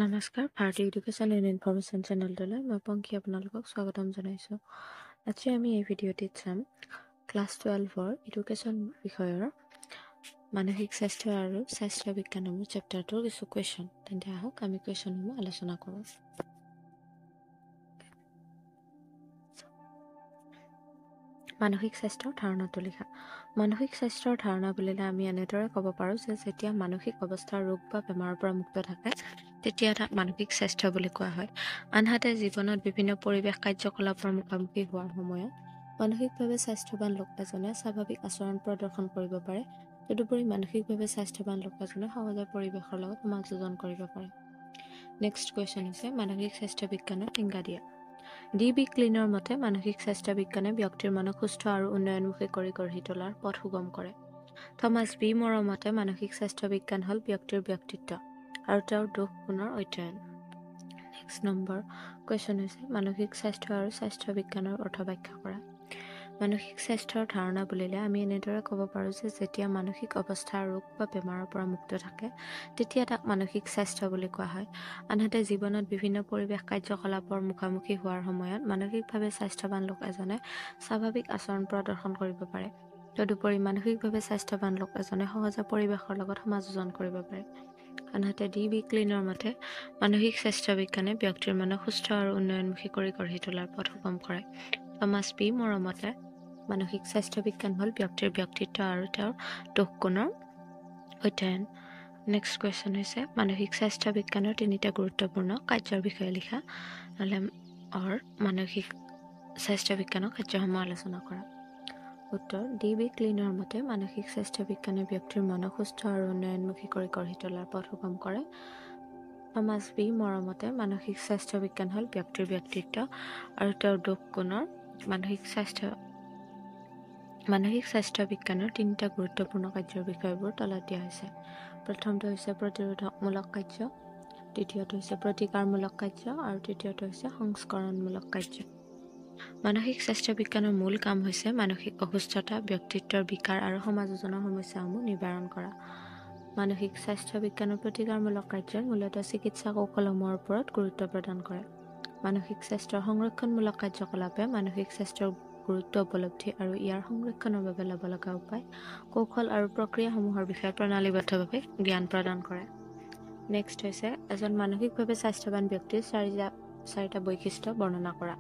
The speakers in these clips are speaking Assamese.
নমস্কাৰ ভাৰতীয় এডুকেশ্যন এণ্ড ইনফৰমেশ্যন চেনেলটোলৈ মই পংখী আপোনালোকক স্বাগতম জনাইছোঁ। আজি আমি এই ভিডিঅ'টিত চাম ক্লাছ 12ৰ এডুকেশ্যন বিষয়ৰ মানসিক স্বাস্থ্য আৰু স্বাস্থ্য বিজ্ঞান নামৰ চেপ্টাৰটোৰ কিছু কুৱেশ্যন। তেন্তে আহক আমি কুৱেশ্যনসমূহ আলোচনা কৰোঁ। মানসিক স্বাস্থ্যৰ ধাৰণাটো লিখা। মানসিক স্বাস্থ্যৰ ধাৰণা বুলিলে আমি এনেদৰে ক'ব পাৰোঁ যে যেতিয়া মানসিক অৱস্থাৰ ৰোগ বা বেমাৰৰ পৰা মুক্ত থাকে তেতিয়া তাক মানসিক স্বাস্থ্য বুলি কোৱা হয়। আনহাতে জীৱনত বিভিন্ন পৰিৱেশ কাৰ্যকলাপৰ মুখামুখি হোৱাৰ সময়ত মানসিকভাৱে স্বাস্থ্যৱান লোক এজনে স্বাভাৱিক আচৰণ প্ৰদৰ্শন কৰিব পাৰে। তদুপৰি মানসিকভাৱে স্বাস্থ্যৱান লোক এজনে সহজে পৰিৱেশৰ লগত সমাযোজন কৰিব পাৰে। নেক্সট কুৱেশ্যন হৈছে মানসিক স্বাস্থ্য বিজ্ঞানৰ সংজ্ঞা দিয়া। ডি.বি. ক্লিনৰ মতে মানসিক স্বাস্থ্য বিজ্ঞানে ব্যক্তিৰ মনক সুস্থ আৰু উন্নয়নমুখী কৰি গঢ়ি তোলাৰ পথ সুগম কৰে। থমাছ বি মৰৰ মতে মানসিক স্বাস্থ্য বিজ্ঞান হ'ল ব্যক্তিৰ ব্যক্তিত্ব আৰু তেওঁৰ দোষ গুণৰ অধ্যয়ন। নেক্সট নম্বৰ কুৱেশ্যন হৈছে মানসিক স্বাস্থ্য আৰু স্বাস্থ্য বিজ্ঞানৰ অৰ্থ ব্যাখ্যা কৰা। মানসিক স্বাস্থ্যৰ ধাৰণা বুলিলে আমি এনেদৰে ক'ব পাৰোঁ যে যেতিয়া মানসিক অৱস্থা ৰোগ বা বেমাৰৰ পৰা মুক্ত থাকে তেতিয়া তাক মানসিক স্বাস্থ্য বুলি কোৱা হয়। আনহাতে জীৱনত বিভিন্ন পৰিৱেশ কাৰ্যকলাপৰ মুখামুখি হোৱাৰ সময়ত মানসিকভাৱে স্বাস্থ্যৱান লোক এজনে স্বাভাৱিক আচৰণ প্ৰদৰ্শন কৰিব পাৰে। তদুপৰি মানসিকভাৱে স্বাস্থ্যৱান লোক এজনে সহজে পৰিৱেশৰ লগত সমাযোজন কৰিব পাৰে। আনহাতে ডি.বি. ক্লিনৰ মতে মানসিক স্বাস্থ্য বিজ্ঞানে ব্যক্তিৰ মনক সুস্থ আৰু উন্নয়নমুখী কৰি গঢ়ি তোলাৰ পথ সুগম কৰে। থমাছ বি মৰৰ মতে মানসিক স্বাস্থ্য বিজ্ঞান হ'ল ব্যক্তিৰ ব্যক্তিত্ব আৰু তেওঁৰ দোষ গুণৰ অধ্যয়ন। নেক্সট কুৱেশ্যন হৈছে মানসিক স্বাস্থ্য বিজ্ঞানৰ তিনিটা গুৰুত্বপূৰ্ণ কাৰ্যৰ বিষয়ে লিখা। মানসিক স্বাস্থ্য বিজ্ঞানৰ কাৰ্যসমূহ আলোচনা কৰা। উত্তৰ ডি.বি. ক্লিনৰ মতে মানসিক স্বাস্থ্য বিজ্ঞানে ব্যক্তিৰ মনক সুস্থ আৰু উন্নয়নমুখী কৰি গঢ়ি তোলাৰ পথ সুগম কৰে। থমাছ বি মৰৰ মতে মানসিক স্বাস্থ্য বিজ্ঞান হ'ল ব্যক্তিৰ ব্যক্তিত্ব আৰু তেওঁৰ দোষ গুণৰ মানসিক স্বাস্থ্য বিজ্ঞানৰ তিনিটা গুৰুত্বপূৰ্ণ কাৰ্যৰ বিষয়বোৰ তলত দিয়া হৈছে। প্ৰথমটো হৈছে প্ৰতিৰোধকমূলক কাৰ্য, দ্বিতীয়টো হৈছে প্ৰতিকাৰমূলক কাৰ্য আৰু তৃতীয়টো হৈছে সংস্কৰণমূলক কাৰ্য। মানসিক স্বাস্থ্য বিজ্ঞানৰ মূল কাম হৈছে মানসিক অসুস্থতা, ব্যক্তিত্বৰ বিকাৰ আৰু সমাযোজনৰ সমস্যাসমূহ নিবাৰণ কৰা। মানসিক স্বাস্থ্য বিজ্ঞানৰ প্ৰতিকাৰমূলক কাৰ্যই মূলতঃ চিকিৎসা কৌশলসমূহৰ ওপৰত গুৰুত্ব প্ৰদান কৰে। মানসিক স্বাস্থ্যৰ সংৰক্ষণমূলক কাৰ্যকলাপে মানসিক স্বাস্থ্যৰ গুৰুত্ব উপলব্ধি আৰু ইয়াৰ সংৰক্ষণৰ বাবে ল'ব লগা উপায়, কৌশল আৰু প্ৰক্ৰিয়াসমূহৰ বিষয়ে প্ৰণালীবদ্ধভাৱে জ্ঞান প্ৰদান কৰে। নেক্সট হৈছে এজন মানসিকভাৱে স্বাস্থ্যৱান ব্যক্তিৰ চাৰিটা বৈশিষ্ট্য বৰ্ণনা কৰা।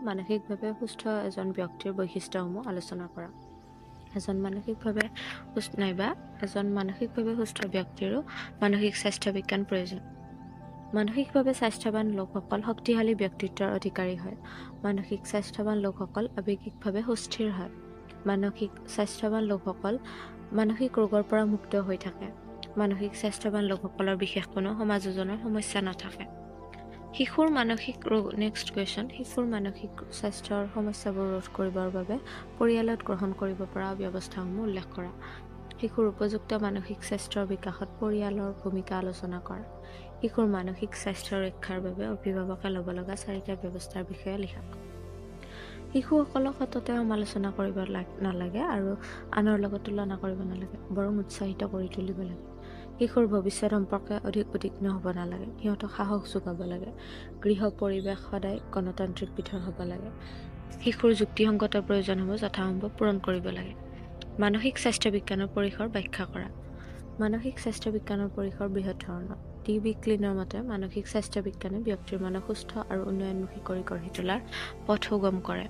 মানসিকভাৱে সুস্থ এজন ব্যক্তিৰ বৈশিষ্ট্যসমূহ আলোচনা কৰা। এজন মানসিকভাৱে সুস্থ ব্যক্তিৰো মানসিক স্বাস্থ্য বিজ্ঞান প্ৰয়োজন। মানসিকভাৱে স্বাস্থ্যৱান লোকসকল শক্তিশালী ব্যক্তিত্বৰ অধিকাৰী হয়। মানসিক স্বাস্থ্যৱান লোকসকল আৱেগিকভাৱে সুস্থিৰ হয়। মানসিক স্বাস্থ্যৱান লোকসকল মানসিক ৰোগৰ পৰা মুক্ত হৈ থাকে। মানসিক স্বাস্থ্যৱান লোকসকলৰ বিশেষ কোনো সমাযোজনৰ সমস্যা নাথাকে। শিশুৰ মানসিক স্বাস্থ্যৰ সমস্যাবোৰ ৰোধ কৰিবৰ বাবে পৰিয়ালত গ্ৰহণ কৰিব পৰা ব্যৱস্থাসমূহ উল্লেখ কৰা। শিশুৰ উপযুক্ত মানসিক স্বাস্থ্যৰ বিকাশত পৰিয়ালৰ ভূমিকা আলোচনা কৰা। শিশুৰ মানসিক স্বাস্থ্য ৰক্ষাৰ বাবে অভিভাৱকে ল'ব লগা চাৰিটা ব্যৱস্থাৰ বিষয়ে লিখা। শিশুসকলক সততে সমালোচনা কৰিব নালাগে আৰু আনৰ লগত তুলনা কৰিব নালাগে, বৰং উৎসাহিত কৰি তুলিব লাগে। শিশুৰ ভৱিষ্যত সম্পৰ্কে অধিক উদ্বিগ্ন হ'ব নালাগে, সিহঁতক সাহস যোগাব লাগে। গৃহ পৰিৱেশ সদায় গণতান্ত্ৰিক বিধৰ হ'ব লাগে। শিশুৰ যুক্তিসংগত প্ৰয়োজনসমূহ যথাসম্ভৱ পূৰণ কৰিব লাগে। মানসিক স্বাস্থ্য বিজ্ঞানৰ পৰিসৰ ব্যাখ্যা কৰা। মানসিক স্বাস্থ্য বিজ্ঞানৰ পৰিসৰ বৃহৎ ধৰণৰ। ডি.বি. ক্লিনৰ মতে মানসিক স্বাস্থ্য বিজ্ঞানে ব্যক্তিৰ মনক সুস্থ আৰু উন্নয়নমুখী কৰি গঢ়ি তোলাৰ পথ সুগম কৰে।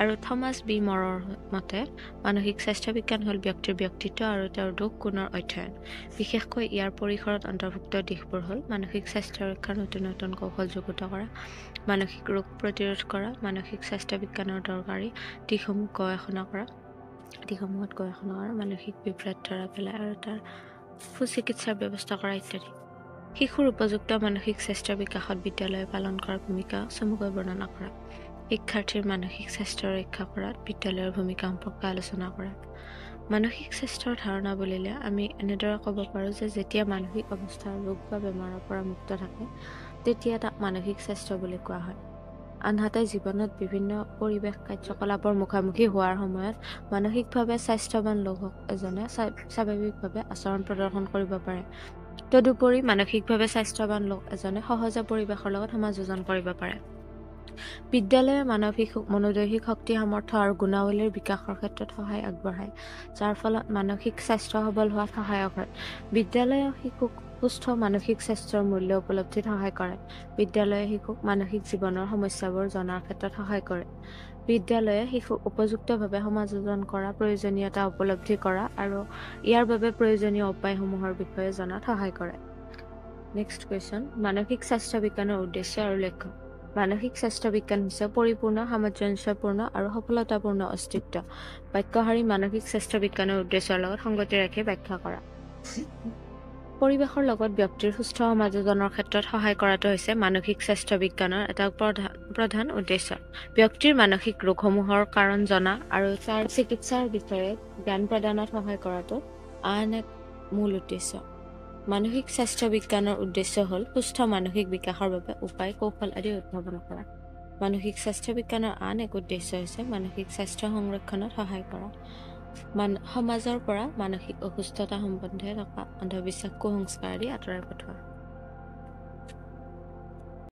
আৰু থমাছ বি মৰৰ মতে মানসিক স্বাস্থ্য বিজ্ঞান হ'ল ব্যক্তিৰ ব্যক্তিত্ব আৰু তেওঁৰ দোষ গুণৰ অধ্যয়ন। বিশেষকৈ ইয়াৰ পৰিসৰত অন্তৰ্ভুক্ত দিশবোৰ হ'ল মানসিক স্বাস্থ্য ৰক্ষাৰ নতুন নতুন কৌশল যুগুত কৰা, মানসিক ৰোগ প্ৰতিৰোধ কৰা, মানসিক স্বাস্থ্য বিজ্ঞানৰ দৰকাৰী দিশসমূহত গৱেষণা কৰা, মানসিক বিভ্ৰাট ধৰা পেলাই আৰু তাৰ সুচিকিৎসাৰ ব্যৱস্থা কৰা ইত্যাদি। শিশুৰ উপযুক্ত মানসিক স্বাস্থ্যৰ বিকাশত বিদ্যালয়ে পালন কৰা ভূমিকা চমুকৈ বৰ্ণনা কৰা। শিক্ষাৰ্থীৰ মানসিক স্বাস্থ্য ৰক্ষা কৰাত বিদ্যালয়ৰ ভূমিকা সম্পৰ্কে আলোচনা কৰা। মানসিক স্বাস্থ্যৰ ধাৰণা বুলিলে আমি এনেদৰে ক'ব পাৰোঁ যে যেতিয়া মানসিক অৱস্থাৰ ৰোগ বা বেমাৰৰ পৰা মুক্ত থাকে তেতিয়া তাক মানসিক স্বাস্থ্য বুলি কোৱা হয়। আনহাতে জীৱনত বিভিন্ন পৰিৱেশ কাৰ্যকলাপৰ মুখামুখি হোৱাৰ সময়ত মানসিকভাৱে স্বাস্থ্যৱান লোক এজনে স্বাভাৱিকভাৱে আচৰণ প্ৰদৰ্শন কৰিব পাৰে। তদুপৰি মানসিকভাৱে স্বাস্থ্যৱান লোক এজনে সহজে পৰিৱেশৰ লগত সমাযোজন কৰিব পাৰে। বিদ্যালয়ে মনোদৈহিক শক্তি সামৰ্থ্য আৰু গুণাৱলীৰ বিকাশৰ ক্ষেত্ৰত সহায় আগবঢ়ায়, যাৰ ফলত মানসিক স্বাস্থ্য সবল হোৱাত সহায়ক হয়। বিদ্যালয়ে শিশুক সুস্থ মানসিক স্বাস্থ্যৰ মূল্য উপলব্ধিত সহায় কৰে। বিদ্যালয়ে শিশুক মানসিক জীৱনৰ সমস্যাবোৰ জনাৰ ক্ষেত্ৰত সহায় কৰে। বিদ্যালয়ে শিশুক উপযুক্তভাৱে সমাযোজন কৰা, প্ৰয়োজনীয়তা উপলব্ধি কৰা আৰু ইয়াৰ বাবে প্ৰয়োজনীয় উপায়সমূহৰ বিষয়ে জনাত সহায় কৰে। নেক্সট কুৱেশ্যন, মানসিক স্বাস্থ্য বিজ্ঞানৰ উদ্দেশ্য আৰু লক্ষ্য। মানসিক স্বাস্থ্য বিজ্ঞান হৈছে পৰিপূৰ্ণ, সামঞ্জস্যপূৰ্ণ আৰু সফলতাপূৰ্ণ অস্তিত্ব। বাক্যশাৰী মানসিক স্বাস্থ্য বিজ্ঞানৰ উদ্দেশ্যৰ লগত সংগতি ৰাখি ব্যাখ্যা কৰা। পৰিৱেশৰ লগত ব্যক্তিৰ সুস্থ সমাযোজনৰ ক্ষেত্ৰত সহায় কৰাটো হৈছে মানসিক স্বাস্থ্য বিজ্ঞানৰ এটা প্ৰধান উদ্দেশ্য। ব্যক্তিৰ মানসিক ৰোগসমূহৰ কাৰণ জনা আৰু তাৰ চিকিৎসাৰ বিষয়ে জ্ঞান প্ৰদানত সহায় কৰাটো আন এক মূল উদ্দেশ্য। মানসিক স্বাস্থ্য বিজ্ঞানৰ উদ্দেশ্য হ'ল সুস্থ মানসিক বিকাশৰ বাবে উপায়, কৌশল আদি উদ্ভাৱন কৰা। মানসিক স্বাস্থ্য বিজ্ঞানৰ আন এক উদ্দেশ্য হৈছে মানসিক স্বাস্থ্য সংৰক্ষণত সহায় কৰা। সমাজৰ পৰা মানসিক অসুস্থতা সম্বন্ধে থকা অন্ধবিশ্বাস, কুসংস্কাৰ আদি আঁতৰাই পঠোৱা।